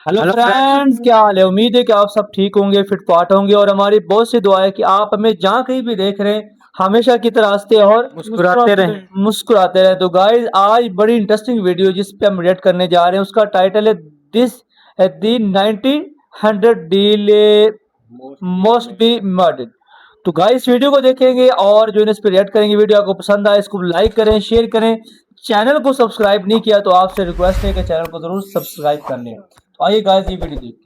Hello hello friends, friends. क्या हाल है। उम्मीद है कि आप सब ठीक होंगे, फिट फाट होंगे। और हमारी बहुत सी दुआ है कि आप हमें जहाँ कहीं भी देख रहे हैं हमेशा की तरह हंसते और मुस्कुराते रहें। मुस्कुराते रहे। तो गाइस, आज बड़ी इंटरेस्टिंग वीडियो जिस पे हम रिएक्ट करने जा रहे हैं उसका टाइटल है this the 1900 deal most be murdered. तो गाइस, वीडियो को देखेंगे और जो इस पे रिएक्ट करेंगे। वीडियो आपको पसंद आए इसको लाइक करें, शेयर करें। चैनल को सब्सक्राइब नहीं किया तो आपसे रिक्वेस्ट है कि चैनल को जरूर सब्सक्राइब कर लें। तो आइए गाइस, ये वीडियो देखते हैं।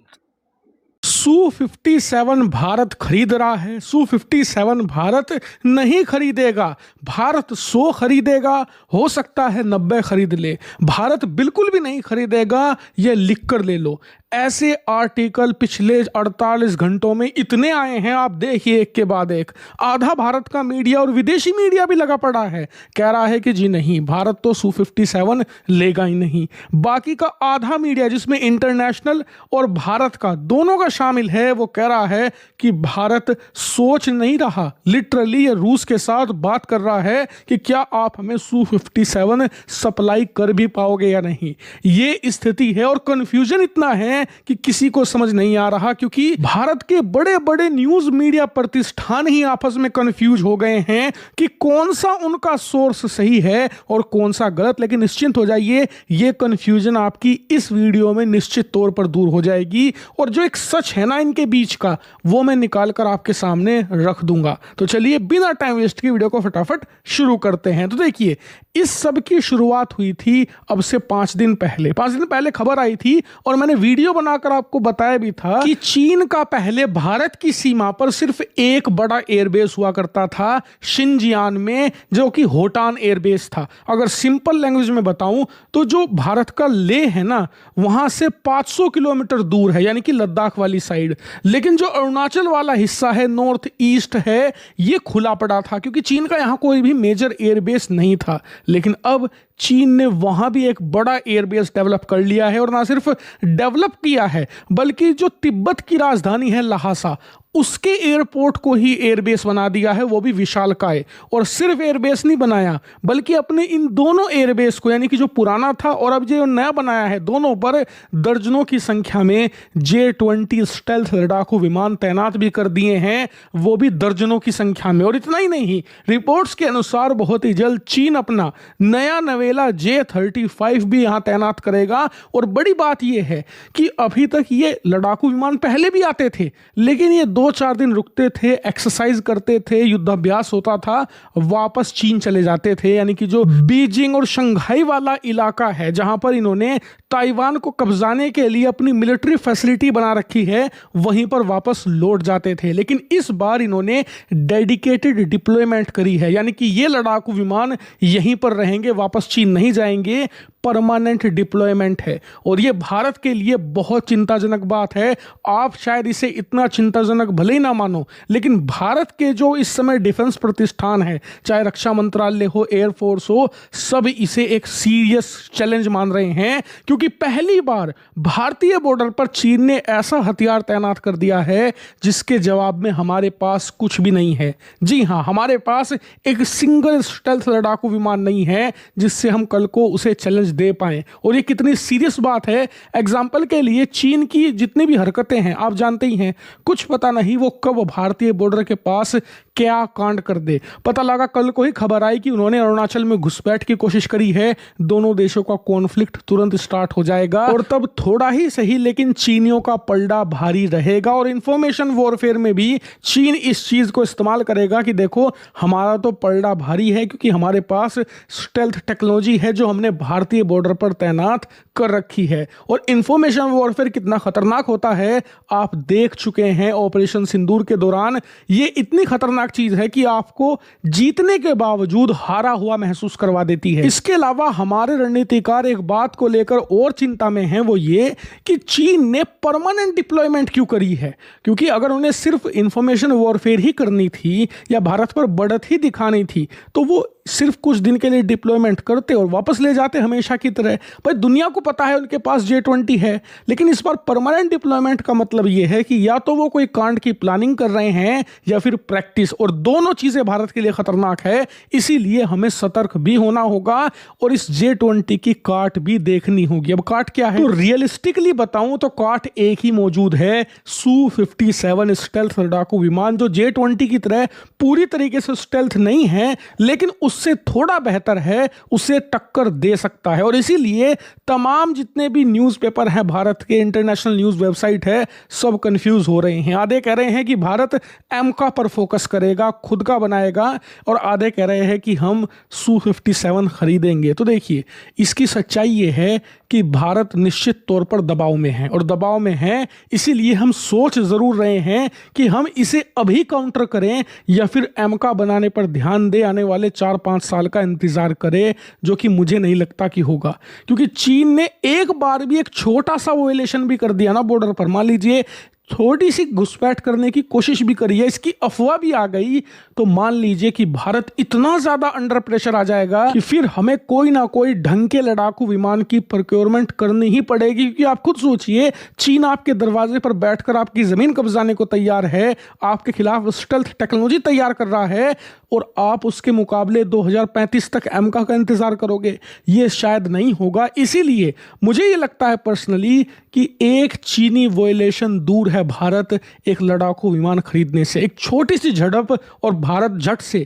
Su-57 भारत खरीद रहा है। Su-57 भारत नहीं खरीदेगा, भारत 100 खरीदेगा, हो सकता है 90 खरीद ले, भारत बिल्कुल भी नहीं खरीदेगा, ये लिख कर ले लो। ऐसे आर्टिकल पिछले 48 घंटों में इतने आए हैं, आप देखिए एक के बाद एक। आधा भारत का मीडिया और विदेशी मीडिया भी लगा पड़ा है, कह रहा है कि जी नहीं, भारत तो Su-57 लेगा ही नहीं। बाकी का आधा मीडिया जिसमें इंटरनेशनल और भारत का दोनों का शामिल है, वो कह रहा है कि भारत सोच नहीं रहा, लिटरली ये रूस के साथ बात कर रहा है कि क्या आप हमें Su-57 सप्लाई कर भी पाओगे या नहीं। ये स्थिति है और कंफ्यूजन इतना है कि किसी को समझ नहीं आ रहा, क्योंकि भारत के बड़े बड़े न्यूज मीडिया प्रतिष्ठान ही आपस में कंफ्यूज हो गए हैं कि कौन सा उनका सोर्स सही है और कौन सा गलत। लेकिन निश्चिंत हो जाइए, ये कंफ्यूजन आपकी इस वीडियो में निश्चित तौर पर दूर हो जाएगी और जो एक सच है ना इनके बीच का, वो मैं निकाल कर आपके सामने रख दूंगा। तो चलिए बिना टाइम वेस्ट की वीडियो को फटाफट शुरू करते हैं। तो देखिए, इस सब की शुरुआत हुई थी अब से 5 दिन पहले। 5 दिन पहले खबर आई थी और मैंने वीडियो बनाकर आपको बताया भी था कि चीन का पहले भारत की सीमा पर सिर्फ एक बड़ा एयरबेस हुआ करता था शिनजियान में, जो कि होटान एयरबेस था। अगर सिंपल लैंग्वेज में बताऊं तो जो भारत का लेह है ना, वहां से 500 किलोमीटर दूर है, यानी कि लद्दाख वाली साइड। लेकिन जो अरुणाचल वाला हिस्सा है, नॉर्थ ईस्ट है, ये खुला पड़ा था क्योंकि चीन का यहां कोई भी मेजर एयरबेस नहीं था। लेकिन अब चीन ने वहां भी एक बड़ा एयरबेस डेवलप कर लिया है, और ना सिर्फ डेवलप किया है बल्कि जो तिब्बत की राजधानी है लहासा, उसके एयरपोर्ट को ही एयरबेस बना दिया है, वो भी विशालकाय। और सिर्फ एयरबेस नहीं बनाया बल्कि अपने इन दोनों एयरबेस को, यानी कि जो पुराना था और अब जो नया बनाया है, दोनों पर दर्जनों की संख्या में J-20 स्टेल्थ लड़ाकू विमान तैनात भी कर दिए हैं, वो भी दर्जनों की संख्या में। और इतना ही नहीं, रिपोर्ट्स के अनुसार बहुत ही जल्द चीन अपना नया नवेला J-35 भी यहां तैनात करेगा। और बड़ी बात यह है कि अभी तक ये लड़ाकू विमान पहले भी आते थे, लेकिन ये 2-4 दिन रुकते थे, एक्सरसाइज करते थे, युद्धाभ्यास होता था, वापस चीन चले जाते थे। यानी कि जो बीजिंग और शंघाई वाला इलाका है, जहां पर इन्होंने ताइवान को कब्जाने के लिए अपनी मिलिट्री फैसिलिटी बना रखी है, वहीं पर वापस लौट जाते थे। लेकिन इस बार इन्होंने डेडिकेटेड डिप्लॉयमेंट करी है, यानी कि ये लड़ाकू विमान यहीं पर रहेंगे, वापस चीन नहीं जाएंगे। परमानेंट डिप्लॉयमेंट है और ये भारत के लिए बहुत चिंताजनक बात है। आप शायद इसे इतना चिंताजनक भले ही ना मानो, लेकिन भारत के जो इस समय डिफेंस प्रतिष्ठान है, चाहे रक्षा मंत्रालय हो, एयरफोर्स हो, सब इसे एक सीरियस चैलेंज मान रहे हैं, क्योंकि पहली बार भारतीय बॉर्डर पर चीन ने ऐसा हथियार तैनात कर दिया है जिसके जवाब में हमारे पास कुछ भी नहीं है। जी हाँ, हमारे पास एक सिंगल स्टेल्थ लड़ाकू विमान नहीं है जिससे हम कल को उसे चैलेंज दे पाए। और ये कितनी सीरियस बात है। एग्जाम्पल के लिए, चीन की जितनी भी हरकतें हैं आप जानते ही हैं, कुछ पता नहीं वो कब भारतीय बॉर्डर के पास क्या कांड कर दे। पता लगा कल को ही खबर आई कि उन्होंने अरुणाचल में घुसपैठ की कोशिश करी है, दोनों देशों का कॉन्फ्लिक्ट तुरंत स्टार्ट हो जाएगा। और तब थोड़ा ही सही लेकिन चीनियों का पलड़ा भारी रहेगा। और इंफॉर्मेशन वॉरफेयर में भी चीन इस चीज को इस्तेमाल करेगा कि देखो, हमारा तो पलड़ा भारी है क्योंकि हमारे पास स्टेल्थ टेक्नोलॉजी है जो हमने भारतीय बॉर्डर पर तैनात कर रखी है। और इंफॉर्मेशन वॉरफेयर कितना खतरनाक होता है आप देख चुके हैं ऑपरेशन सिंदूर के दौरान। ये इतनी खतरनाक चीज है कि आपको जीतने के बावजूद हारा हुआ महसूस करवा देती है। इसके अलावा हमारे रणनीतिकार एक बात को लेकर और चिंता में हैं, वो ये कि चीन ने परमानेंट डिप्लॉयमेंट क्यों करी है। क्योंकि अगर उन्हें सिर्फ इंफॉर्मेशन वॉरफेयर ही करनी थी या भारत पर बढ़त ही दिखानी थी, तो वो सिर्फ कुछ दिन के लिए डिप्लॉयमेंट करते और वापस ले जाते हमेशा की तरह। भाई दुनिया को पता है उनके पास J-20 है, लेकिन इस बार परमानेंट डिप्लॉयमेंट का मतलब ये है कि या तो वो कोई कांड की प्लानिंग कर रहे हैं या फिर प्रैक्टिस, और दोनों चीजें भारत के लिए खतरनाक है। इसीलिए हमें सतर्क भी होना होगा और इस J-20 की काट भी देखनी होगी। अब काट क्या है, तो रियलिस्टिकली बताऊं तो काट एक ही मौजूद है, Su-57 स्टेल्थ लड़ाकू विमान, जो J-20 की तरह पूरी तरीके से स्टेल्थ नहीं है लेकिन उससे थोड़ा बेहतर है, उसे टक्कर दे सकता है। और इसीलिए तमाम जितने भी न्यूज़पेपर हैं भारत के, इंटरनेशनल न्यूज़ वेबसाइट है, सब कंफ्यूज हो रहे हैं। आधे कह रहे हैं कि भारत एमका पर फोकस करेगा, खुद का बनाएगा, और आधे कह रहे हैं कि हम Su-57 खरीदेंगे। तो देखिए इसकी सच्चाई ये है कि भारत निश्चित तौर पर दबाव में है, और दबाव में है इसीलिए हम सोच ज़रूर रहे हैं कि हम इसे अभी काउंटर करें या फिर एमका बनाने पर ध्यान दे, आने वाले 4-5 साल का इंतज़ार करें, जो कि मुझे नहीं लगता कि होगा। क्योंकि चीन ने एक बार भी एक छोटा सा वोलेशन भी कर दिया ना बॉर्डर पर, मान लीजिए थोड़ी सी घुसपैठ करने की कोशिश भी करी है, इसकी अफवाह भी आ गई, तो मान लीजिए कि भारत इतना ज़्यादा अंडर प्रेशर आ जाएगा कि फिर हमें कोई ना कोई ढंग के लड़ाकू विमान की प्रोक्योरमेंट करनी ही पड़ेगी। क्योंकि आप खुद सोचिए, चीन आपके दरवाजे पर बैठकर आपकी ज़मीन कब्जाने को तैयार है, आपके खिलाफ स्टेल्थ टेक्नोलॉजी तैयार कर रहा है, और आप उसके मुकाबले 2035 तक एमका का इंतज़ार करोगे, ये शायद नहीं होगा। इसीलिए मुझे ये लगता है पर्सनली कि एक चीनी वोलेशन दूर है भारत एक लड़ाकू विमान खरीदने से, एक छोटी सी झड़प और भारत झट से।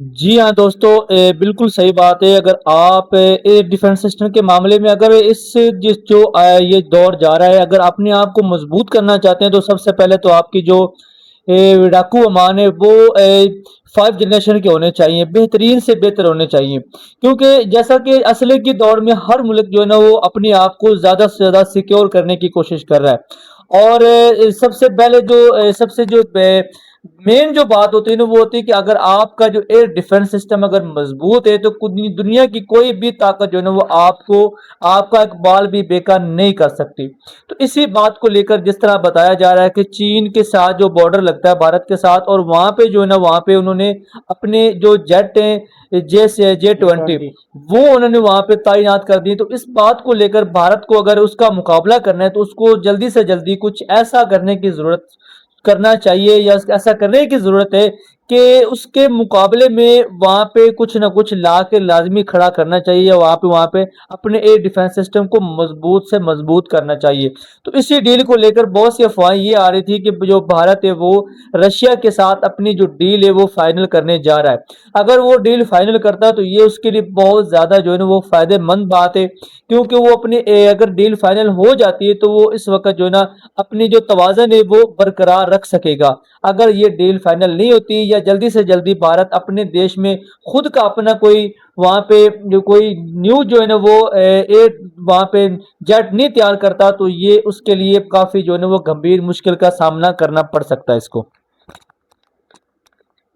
जी हाँ दोस्तों, बिल्कुल सही बात है। अगर आप एयर डिफेंस सिस्टम के मामले में अगर ये दौर जा रहा है, अगर अपने आप को मजबूत करना चाहते हैं तो सबसे पहले तो आपकी जो लड़ाकू विमान है वो 5 जनरेशन के होने चाहिए, बेहतरीन से बेहतर होने चाहिए। क्योंकि जैसा कि असले के दौर में हर मुल्क जो है ना वो अपने आप को ज़्यादा से ज़्यादा सिक्योर करने की कोशिश कर रहा है। और सबसे पहले सबसे जो मेन जो बात होती है ना वो होती है कि अगर आपका जो एयर डिफेंस सिस्टम अगर मजबूत है तो दुनिया की कोई भी ताकत जो है ना वो आपका एक बाल भी बेकार नहीं कर सकती। तो इसी बात को लेकर जिस तरह बताया जा रहा है कि चीन के साथ जो बॉर्डर लगता है भारत के साथ, और वहां पे जो है ना वहां पे उन्होंने अपने जो जेट हैं J-20 वो उन्होंने वहां पे तैनात कर दी। तो इस बात को लेकर भारत को अगर उसका मुकाबला करना है तो उसको जल्दी से जल्दी कुछ ऐसा करना चाहिए, या ऐसा करने की जरूरत है कि उसके मुकाबले में वहां पे कुछ ना कुछ ला के लाजमी खड़ा करना चाहिए, वहां पे अपने एयर डिफेंस सिस्टम को मजबूत से मजबूत करना चाहिए। तो इसी डील को लेकर बहुत सी अफवाहें ये आ रही थी कि जो भारत है वो रशिया के साथ अपनी जो डील है वो फाइनल करने जा रहा है। अगर वो डील फाइनल करता तो ये उसके लिए बहुत ज्यादा जो है ना वो फायदेमंद बात है, क्योंकि वो अगर डील फाइनल हो जाती है तो वो इस वक्त जो है ना अपनी जो तवाज़ुन है वो बरकरार रख सकेगा। अगर ये डील फाइनल नहीं होती या जल्दी से जल्दी भारत अपने देश में खुद का अपना कोई वहां पे जो कोई न्यू जो है ना वो वहां पे जेट नहीं तैयार करता, तो ये उसके लिए काफी जो है ना वो गंभीर मुश्किल का सामना करना पड़ सकता है इसको।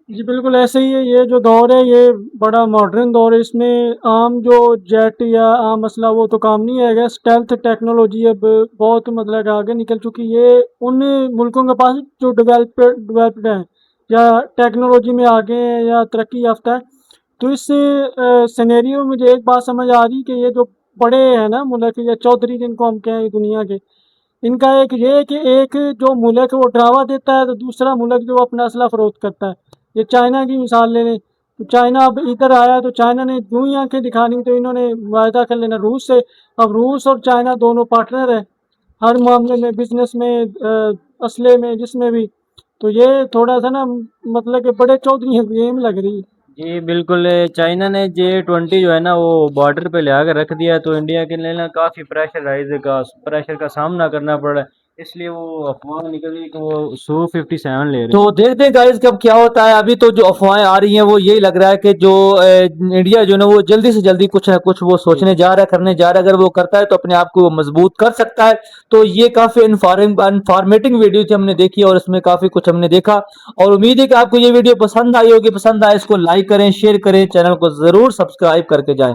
जी बिल्कुल ऐसे ही है। ये जो दौर है ये बड़ा मॉडर्न दौर है, इसमें आम जो जेट या आम मसला वो तो काम नहीं आएगा। स्टेल्थ टेक्नोलॉजी अब बहुत मतलब आगे निकल चुकी है। उन मुल्कों के पास जो डेवलप्ड हैं या टेक्नोलॉजी में आगे हैं या तरक्की याफ्ता है, तो इस सिनेरियो में मुझे एक बात समझ आ रही कि ये जो बड़े हैं ना मुल्क या चौधरी जिनको हम कहें दुनिया के, इनका एक ये है कि एक जो मुल्क वो डरावा देता है तो दूसरा मुल्क जो अपना असला फरोख्त करता है। ये चाइना की मिसाल ले लें, तो चाइना अब इधर आया तो चाइना ने यूं ही आंखें दिखानी, तो इन्होंने वायदा कर लेना रूस से। अब रूस और चाइना दोनों पार्टनर है हर मामले में, बिजनेस में, असले में, जिसमें भी। तो ये थोड़ा सा ना मतलब कि बड़े चौधरी गेम लग रही है। जी बिल्कुल, चाइना ने J-20 जो है ना वो बॉर्डर पे ले आकर रख दिया, तो इंडिया के लिए ना काफ़ी प्रेशर का सामना करना पड़ रहा है। इसलिए वो अफवाह निकली कि वो Su-57 ले रहे हैं। तो देखते हैं गाइस कब क्या होता है। अभी तो जो अफवाहें आ रही हैं वो यही लग रहा है कि जो इंडिया जो ना वो जल्दी से जल्दी कुछ ना कुछ वो सोचने जा रहा है, करने जा रहा है। अगर वो करता है तो अपने आप को वो मजबूत कर सकता है। तो ये काफी इंफॉर्मेटिव वीडियो थी, हमने देखी और इसमें काफी कुछ हमने देखा, और उम्मीद है कि आपको ये वीडियो पसंद आई होगी। पसंद आए इसको लाइक करें, शेयर करें, चैनल को जरूर सब्सक्राइब करके जाएं।